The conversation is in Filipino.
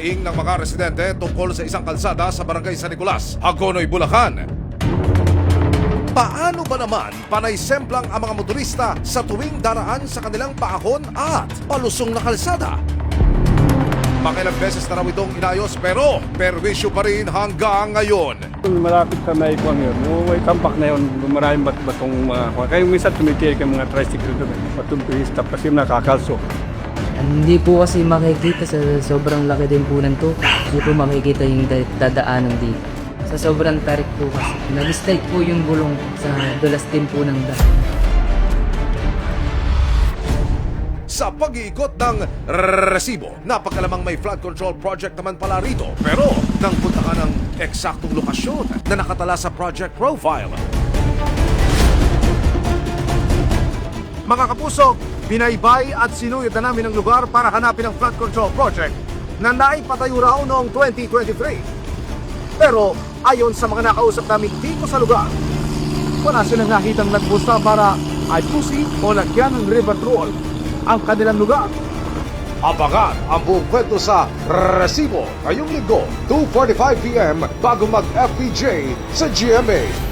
Hinihiling ng mga residente tungkol sa isang kalsada sa barangay San Nicolas, Hagonoy, Bulacan. Paano ba naman panay-semplang ang mga motorista sa tuwing daraan sa kanilang paahon at palusong na kalsada? Makilang beses na raw itong inayos pero perwisyo pa rin hanggang ngayon. Malapit sa may kuwang yun, may tampak na yun, maraming batong mga kuwang. Kaya minsan tumitiri ka mga tricycle doon, batong turista kasi nakakalso. Hindi po kasi makikita sa sobrang laki din po ng tupa. Hindi po makikita yung dadaanan dito. Sa sobrang tarik po kasi. Nag-slide po yung gulong sa dulas din po ng daan. Sa pag-iikot ng resibo, napakalamang may flood control project naman pala rito. Pero nang puntahan ng eksaktong lokasyon na nakatala sa project profile. Mga kapuso, binaybay at sinuyod na namin ang lugar para hanapin ang flood control project na naipatayo raw noong 2023. Pero ayon sa mga nakausap namin dito sa lugar, wala silang nakitang nagpusta para ayusin o lagyan ng river troll ang kanilang lugar. Abangan ang buong kwento sa Resibo ngayong linggo, 2:45 PM bago mag-FPJ sa GMA.